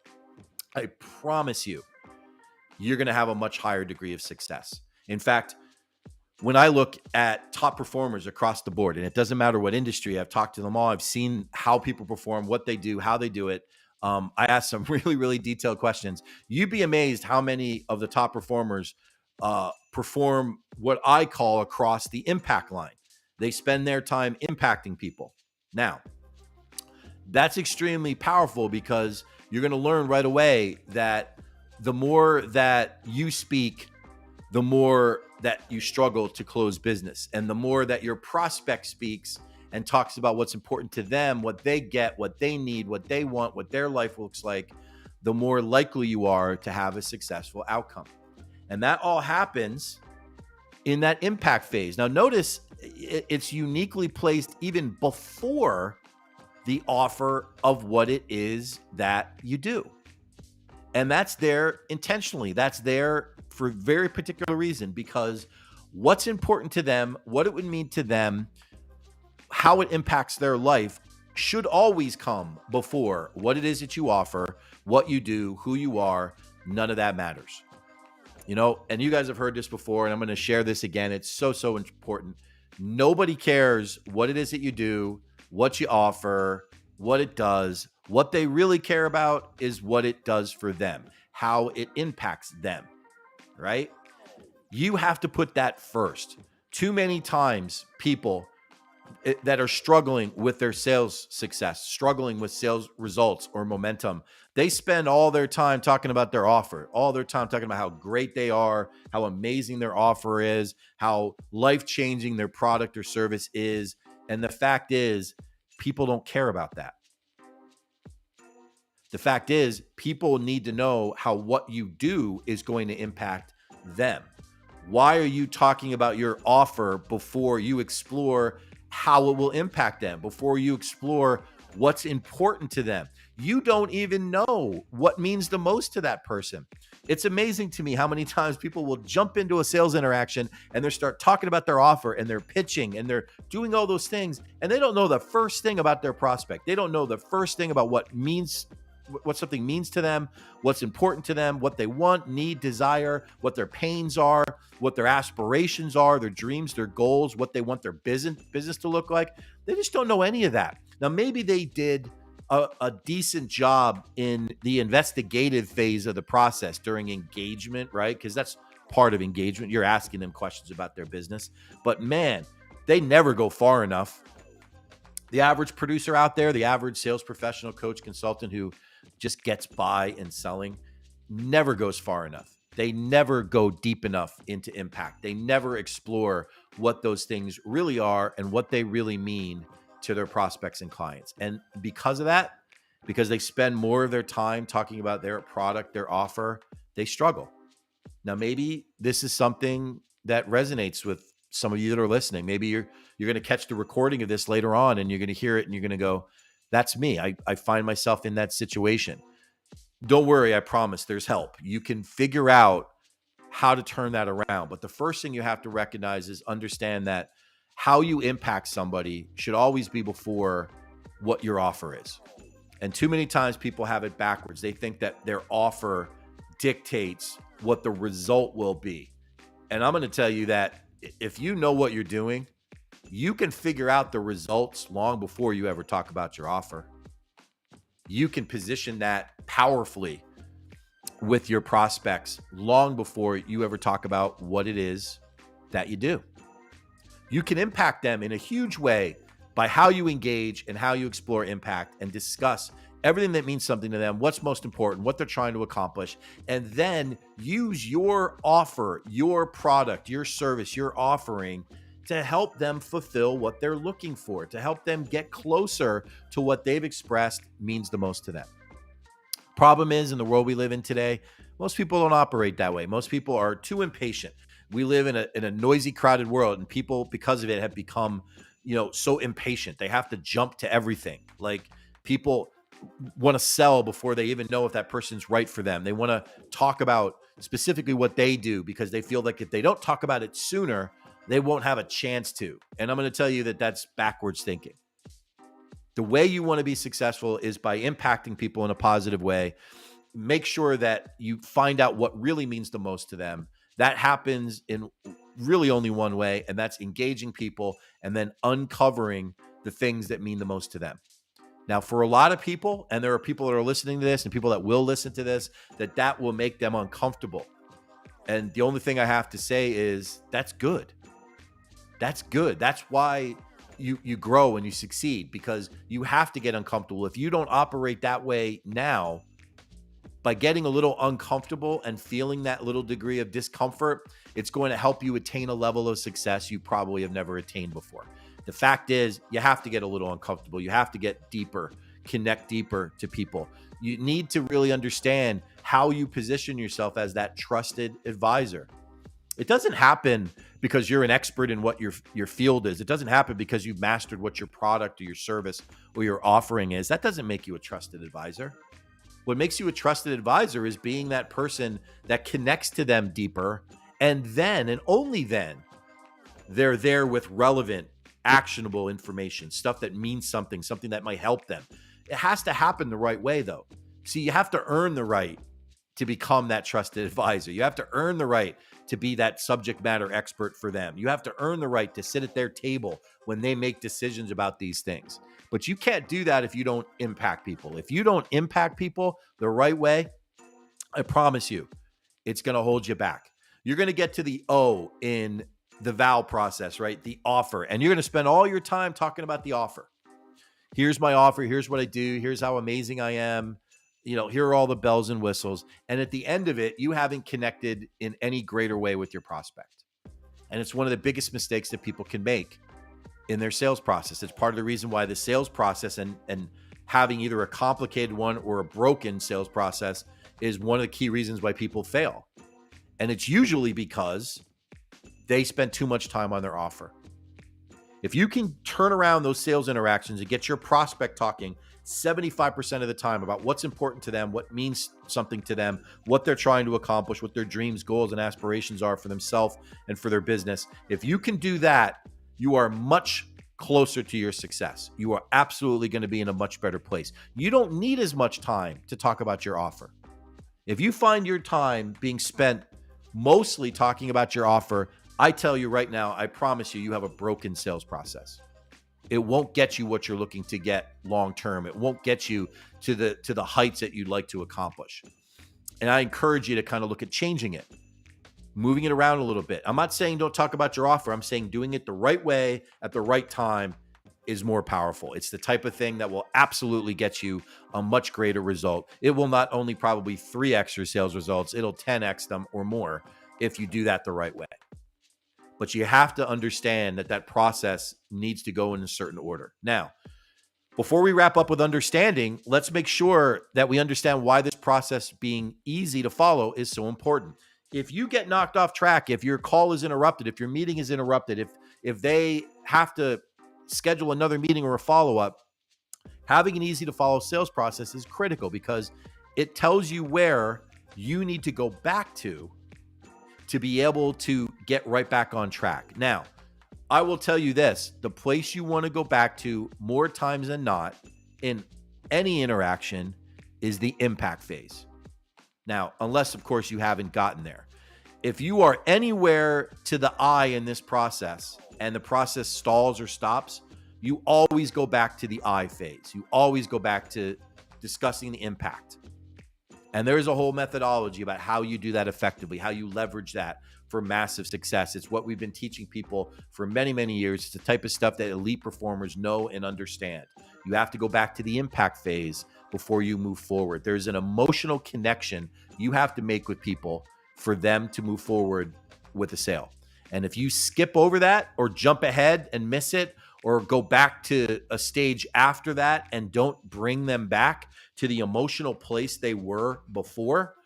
Speaker 1: I promise you, you're going to have a much higher degree of success. In fact, when I look at top performers across the board, and it doesn't matter what industry, I've talked to them all. I've seen how people perform, what they do, how they do it. I ask some really, really detailed questions. You'd be amazed how many of the top performers perform what I call across the impact line. They spend their time impacting people. Now, that's extremely powerful because you're going to learn right away that the more that you speak, the more that you struggle to close business. And the more that your prospect speaks and talks about what's important to them, what they get, what they need, what they want, what their life looks like, the more likely you are to have a successful outcome. And that all happens in that impact phase. Now, notice it's uniquely placed even before the offer of what it is that you do. And that's there intentionally. That's there for a very particular reason, because what's important to them, what it would mean to them, how it impacts their life should always come before what it is that you offer, what you do, who you are. None of that matters. You know, and you guys have heard this before, and I'm going to share this again. It's so important. Nobody cares what it is that you do, what you offer, what it does. What they really care about is what it does for them, how it impacts them, right? You have to put that first. Too many times people that are struggling with their sales success, struggling with sales results or momentum, they spend all their time talking about their offer, all their time talking about how great they are, how amazing their offer is, how life-changing their product or service is. And the fact is, people don't care about that. The fact is, people need to know how what you do is going to impact them. Why are you talking about your offer before you explore how it will impact them, before you explore what's important to them? You don't even know what means the most to that person. It's amazing to me how many times people will jump into a sales interaction and they start talking about their offer and they're pitching and they're doing all those things, and they don't know the first thing about their prospect. They don't know the first thing about what something means to them, what's important to them, what they want, need, desire, what their pains are, what their aspirations are, their dreams, their goals, what they want their business to look like. They just don't know any of that. Now, maybe they did a decent job in the investigative phase of the process during engagement, right? Because that's part of engagement. You're asking them questions about their business. But man, they never go far enough. The average producer out there, the average sales professional, coach, consultant who just gets by in selling, never goes far enough. They never go deep enough into impact. They never explore what those things really are and what they really mean to their prospects and clients. And because of that, because they spend more of their time talking about their product, their offer, they struggle. Now, maybe this is something that resonates with some of you that are listening. Maybe you're going to catch the recording of this later on and you're going to hear it and you're going to go, that's me. I find myself in that situation. Don't worry. I promise there's help. You can figure out how to turn that around. But the first thing you have to recognize is understand that how you impact somebody should always be before what your offer is. And too many times people have it backwards. They think that their offer dictates what the result will be. And I'm going to tell you that if you know what you're doing, you can figure out the results long before you ever talk about your offer. You can position that powerfully with your prospects long before you ever talk about what it is that you do. You can impact them in a huge way by how you engage and how you explore impact and discuss everything that means something to them, what's most important, what they're trying to accomplish, and then use your offer, your product, your service, your offering to help them fulfill what they're looking for, to help them get closer to what they've expressed means the most to them. Problem is, in the world we live in today, most people don't operate that way. Most people are too impatient. We live in a noisy, crowded world, and people, because of it, have become, so impatient. They have to jump to everything. Like, people want to sell before they even know if that person's right for them. They want to talk about specifically what they do because they feel like if they don't talk about it sooner, they won't have a chance to. And I'm going to tell you that that's backwards thinking. The way you want to be successful is by impacting people in a positive way. Make sure that you find out what really means the most to them. That happens in really only one way, and that's engaging people and then uncovering the things that mean the most to them. Now, for a lot of people, and there are people that are listening to this and people that will listen to this, that will make them uncomfortable. And the only thing I have to say is that's good. That's good. That's why you grow and you succeed, because you have to get uncomfortable. If you don't operate that way now, by getting a little uncomfortable and feeling that little degree of discomfort, it's going to help you attain a level of success you probably have never attained before. The fact is, you have to get a little uncomfortable. You have to get deeper, connect deeper to people. You need to really understand how you position yourself as that trusted advisor. It doesn't happen because you're an expert in what your field is. It doesn't happen because you've mastered what your product or your service or your offering is. That doesn't make you a trusted advisor. What makes you a trusted advisor is being that person that connects to them deeper, and then, and only then, they're there with relevant, actionable information, stuff that means something that might help them. It has to happen the right way, though. See, you have to earn the right to become that trusted advisor. You have to earn the right to be that subject matter expert for them. You have to earn the right to sit at their table when they make decisions about these things. But you can't do that if you don't impact people. If you don't impact people the right way, I promise you, it's going to hold you back. You're going to get to the O in the VAL process, right? The offer. And you're going to spend all your time talking about the offer. Here's my offer. Here's what I do. Here's how amazing I am. Here are all the bells and whistles. And at the end of it, you haven't connected in any greater way with your prospect. And it's one of the biggest mistakes that people can make in their sales process. It's part of the reason why the sales process and having either a complicated one or a broken sales process is one of the key reasons why people fail. And it's usually because they spend too much time on their offer. If you can turn around those sales interactions and get your prospect talking 75% of the time about what's important to them, what means something to them, what they're trying to accomplish, what their dreams, goals, and aspirations are for themselves and for their business, if you can do that, you are much closer to your success. You are absolutely going to be in a much better place. You don't need as much time to talk about your offer. If you find your time being spent mostly talking about your offer, I tell you right now, I promise you, you have a broken sales process. It won't get you what you're looking to get long term. It won't get you to the heights that you'd like to accomplish. And I encourage you to kind of look at changing it, moving it around a little bit. I'm not saying don't talk about your offer. I'm saying doing it the right way at the right time is more powerful. It's the type of thing that will absolutely get you a much greater result. It will not only probably 3x your sales results, it'll 10x them or more if you do that the right way. But you have to understand that process needs to go in a certain order. Now, before we wrap up with understanding, let's make sure that we understand why this process being easy to follow is so important. If you get knocked off track, if your call is interrupted, if your meeting is interrupted, if they have to schedule another meeting or a follow-up, having an easy to follow sales process is critical because it tells you where you need to go back to be able to get right back on track. Now, I will tell you this, the place you want to go back to more times than not in any interaction is the impact phase. Now, unless, of course, you haven't gotten there. If you are anywhere to the I in this process and the process stalls or stops, you always go back to the I phase. You always go back to discussing the impact. And there's a whole methodology about how you do that effectively, how you leverage that for massive success. It's what we've been teaching people for many, many years. It's the type of stuff that elite performers know and understand. You have to go back to the impact phase before you move forward. There's an emotional connection you have to make with people for them to move forward with a sale. And if you skip over that or jump ahead and miss it, or go back to a stage after that and don't bring them back to the emotional place they were before,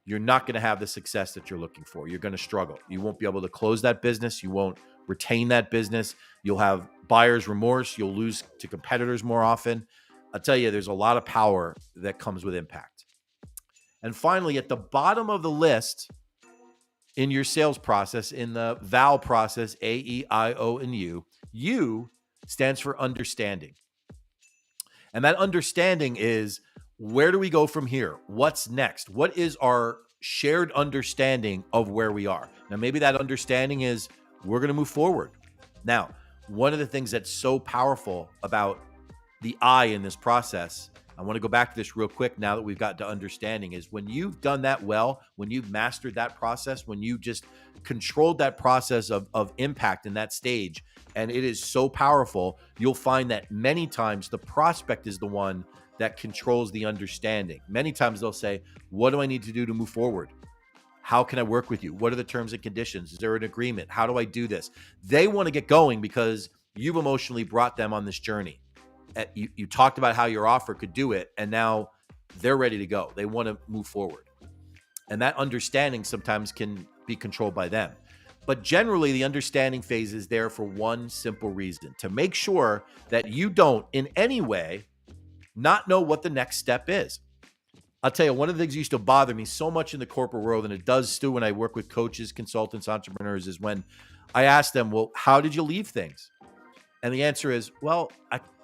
Speaker 1: you're not going to have the success that you're looking for. You're going to struggle. You won't be able to close that business. You won't retain that business. You'll have buyer's remorse. You'll lose to competitors more often. I'll tell you, there's a lot of power that comes with impact. And finally, at the bottom of the list in your sales process, in the VAL process, A, E, I, O, and U, U stands for understanding. And that understanding is, where do we go from here? What's next? What is our shared understanding of where we are? Now, maybe that understanding is we're going to move forward. Now, one of the things that's so powerful about the I in this process, I want to go back to this real quick now that we've got to understanding, is when you've done that well, when you've mastered that process, when you just controlled that process of impact in that stage, and it is so powerful, you'll find that many times the prospect is the one that controls the understanding. Many times they'll say, what do I need to do to move forward? How can I work with you? What are the terms and conditions? Is there an agreement? How do I do this? They want to get going because you've emotionally brought them on this journey. You talked about how your offer could do it, and now they're ready to go. They want to move forward. And that understanding sometimes can be controlled by them. But generally, the understanding phase is there for one simple reason: to make sure that you don't in any way not know what the next step is. I'll tell you, one of the things that used to bother me so much in the corporate world, and it does too when I work with coaches, consultants, entrepreneurs, is when I ask them, well, how did you leave things? And the answer is, well,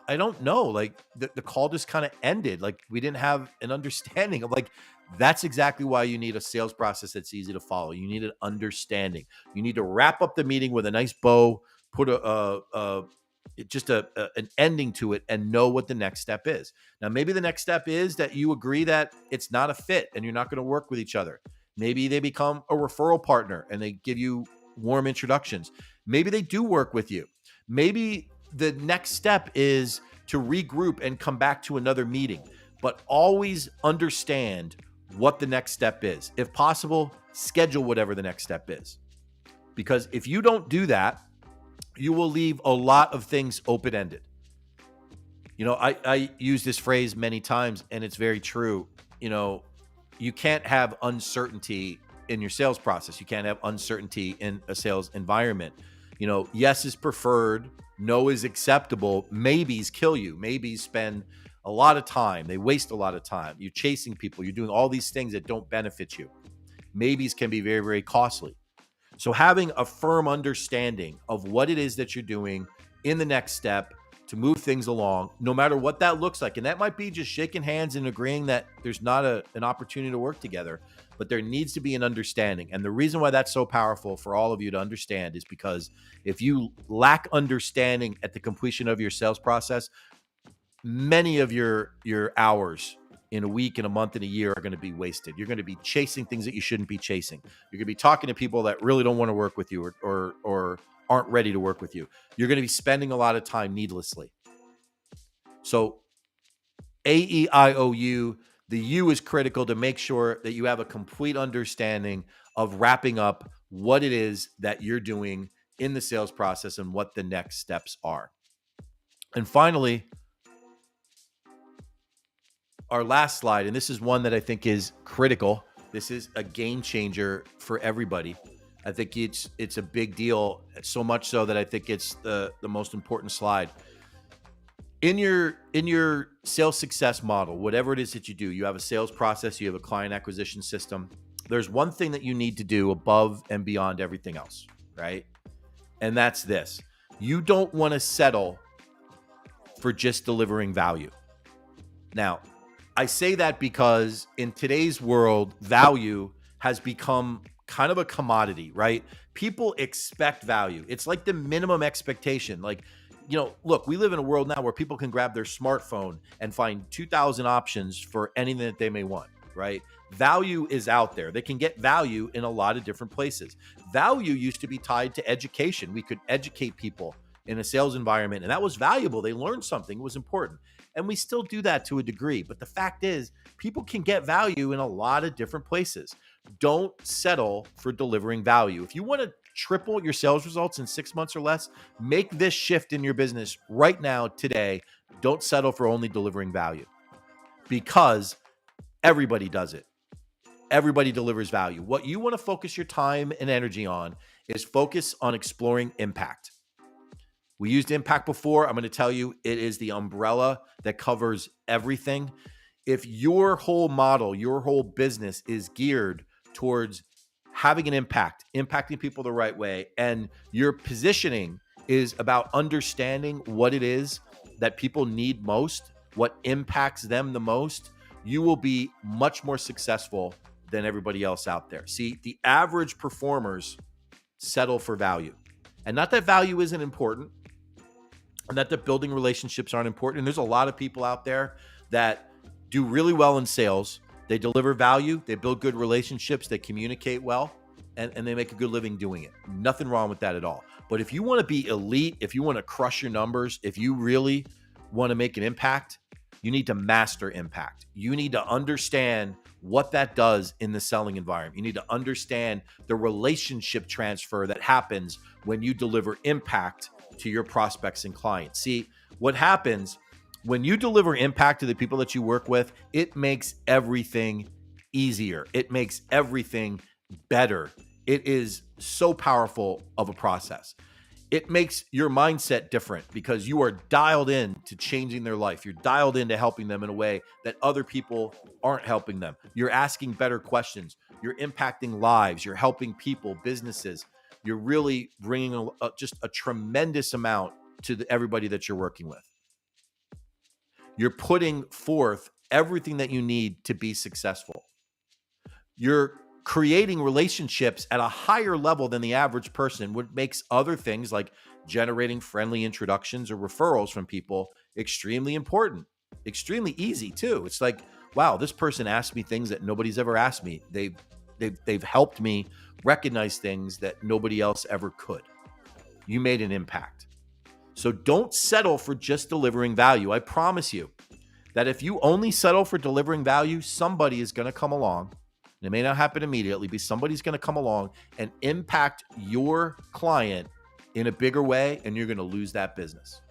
Speaker 1: I don't know. Like the call just kind of ended. Like we didn't have an understanding of, like, that's exactly why you need a sales process that's easy to follow. You need an understanding. You need to wrap up the meeting with a nice bow, put an ending to it, and know what the next step is. Now, maybe the next step is that you agree that it's not a fit and you're not going to work with each other. Maybe they become a referral partner and they give you warm introductions. Maybe they do work with you. Maybe the next step is to regroup and come back to another meeting, but always understand what the next step is. If possible, schedule whatever the next step is. Because if you don't do that, you will leave a lot of things open-ended. You know, I use this phrase many times, and it's very true. You know, you can't have uncertainty in your sales process. You can't have uncertainty in a sales environment. You know, yes is preferred, no is acceptable, maybes kill you. Maybes spend a lot of time. They waste a lot of time. You're chasing people. You're doing all these things that don't benefit you. Maybes can be very, very costly. So having a firm understanding of what it is that you're doing in the next step to move things along, no matter what that looks like. And that might be just shaking hands and agreeing that there's not an opportunity to work together, but there needs to be an understanding. And the reason why that's so powerful for all of you to understand is because if you lack understanding at the completion of your sales process, many of your hours in a week, in a month, in a year are going to be wasted. You're going to be chasing things that you shouldn't be chasing. You're going to be talking to people that really don't want to work with you or aren't ready to work with you. You're going to be spending a lot of time needlessly. So AEIOU, the U is critical to make sure that you have a complete understanding of wrapping up what it is that you're doing in the sales process and what the next steps are. And finally, our last slide, and this is one that I think is critical. This is a game changer for everybody. I think it's a big deal, so much so that I think it's the most important slide. In your sales success model, whatever it is that you do, you have a sales process, you have a client acquisition system. There's one thing that you need to do above and beyond everything else, right? And that's this. You don't want to settle for just delivering value. Now, I say that because in today's world, value has become kind of a commodity, right? People expect value. It's like the minimum expectation. Like, you know, look, we live in a world now where people can grab their smartphone and find 2,000 options for anything that they may want, right? Value is out there. They can get value in a lot of different places. Value used to be tied to education. We could educate people in a sales environment, and that was valuable. They learned something. It was important. And we still do that to a degree. But the fact is, people can get value in a lot of different places. Don't settle for delivering value. If you want to triple your sales results in 6 months or less, make this shift in your business right now, today. Don't settle for only delivering value, because everybody does it. Everybody delivers value. What you want to focus your time and energy on is focus on exploring impact. We used impact before. I'm going to tell you, it is the umbrella that covers everything. If your whole model, your whole business is geared towards having an impact, impacting people the right way, and your positioning is about understanding what it is that people need most, what impacts them the most, you will be much more successful than everybody else out there. See, the average performers settle for value. And not that value isn't important, and that the building relationships aren't important. And there's a lot of people out there that do really well in sales. They deliver value, they build good relationships, they communicate well, and they make a good living doing it. Nothing wrong with that at all. But if you want to be elite, if you want to crush your numbers, if you really want to make an impact, you need to master impact. You need to understand what that does in the selling environment. You need to understand the relationship transfer that happens when you deliver impact to your prospects and clients. See, what happens when you deliver impact to the people that you work with, it makes everything easier. It makes everything better. It is so powerful of a process. It makes your mindset different because you are dialed in to changing their life. You're dialed into helping them in a way that other people aren't helping them. You're asking better questions. You're impacting lives. You're helping people, businesses. You're really bringing just a tremendous amount to everybody that you're working with. You're putting forth everything that you need to be successful. You're creating relationships at a higher level than the average person, which makes other things like generating friendly introductions or referrals from people extremely important, extremely easy too. It's like, wow, this person asked me things that nobody's ever asked me. They've helped me recognize things that nobody else ever could. You made an impact. So don't settle for just delivering value. I promise you that if you only settle for delivering value, somebody is going to come along. And it may not happen immediately, but somebody's going to come along and impact your client in a bigger way, and you're going to lose that business.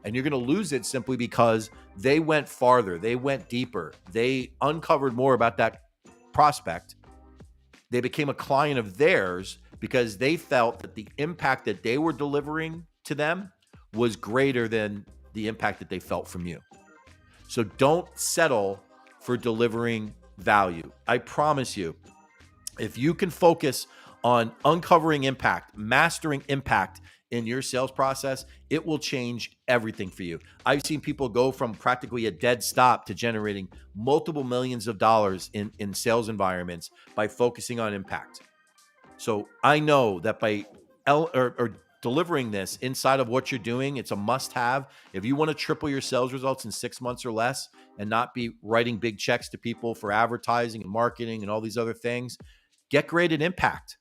Speaker 1: And you're going to lose it simply because they went farther, they went deeper, they uncovered more about that prospect. They became a client of theirs because they felt that the impact that they were delivering to them was greater than the impact that they felt from you. So don't settle for delivering value. I promise you, if you can focus on uncovering impact, mastering impact in your sales process, it will change everything for you. I've seen people go from practically a dead stop to generating multiple millions of dollars in sales environments by focusing on impact. So I know that by delivering this inside of what you're doing, it's a must-have. If you want to triple your sales results in 6 months or less and not be writing big checks to people for advertising and marketing and all these other things, get great at impact.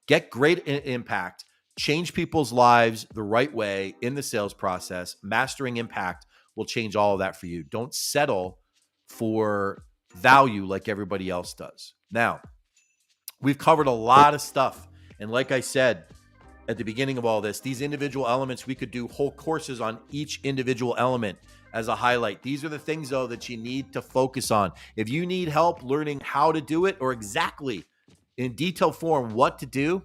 Speaker 1: Get great at impact. Change people's lives the right way in the sales process. Mastering impact will change all of that for you. Don't settle for value like everybody else does. Now, we've covered a lot of stuff. And like I said, at the beginning of all this, these individual elements, we could do whole courses on each individual element as a highlight. These are the things, though, that you need to focus on. If you need help learning how to do it or exactly in detailed form what to do,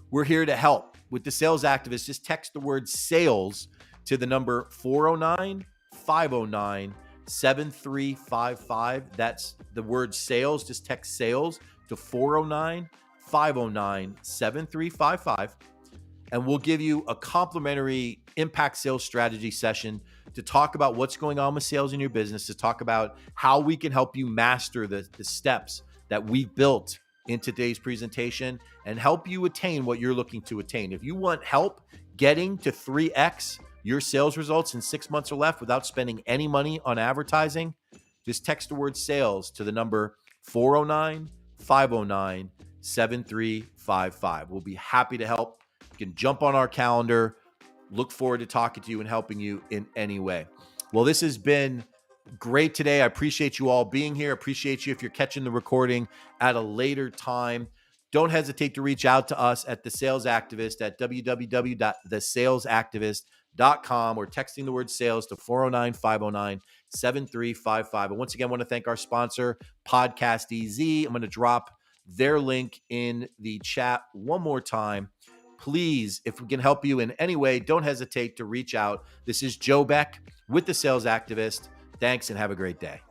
Speaker 1: we're here to help. With the Sales Activist, just text the word sales to the number 409-509-7355. That's the word sales. Just text sales to 409-509-7355. And we'll give you a complimentary impact sales strategy session to talk about what's going on with sales in your business, to talk about how we can help you master the steps that we've built in today's presentation and help you attain what you're looking to attain. If you want help getting to 3x your sales results in 6 months or less without spending any money on advertising, just text the word sales to the number 409 509 7355. We'll be happy to help. You can jump on our calendar. Look forward to talking to you and helping you in any way. Well, this has been great today. I appreciate you all being here. Appreciate you if you're catching the recording at a later time. Don't hesitate to reach out to us at The Sales Activist at www.thesalesactivist.com or texting the word sales to 409 509 7355. And once again, I want to thank our sponsor, Podcast EZ. I'm going to drop their link in the chat one more time. Please, if we can help you in any way, don't hesitate to reach out. This is Joe Beck with The Sales Activist. Thanks and have a great day.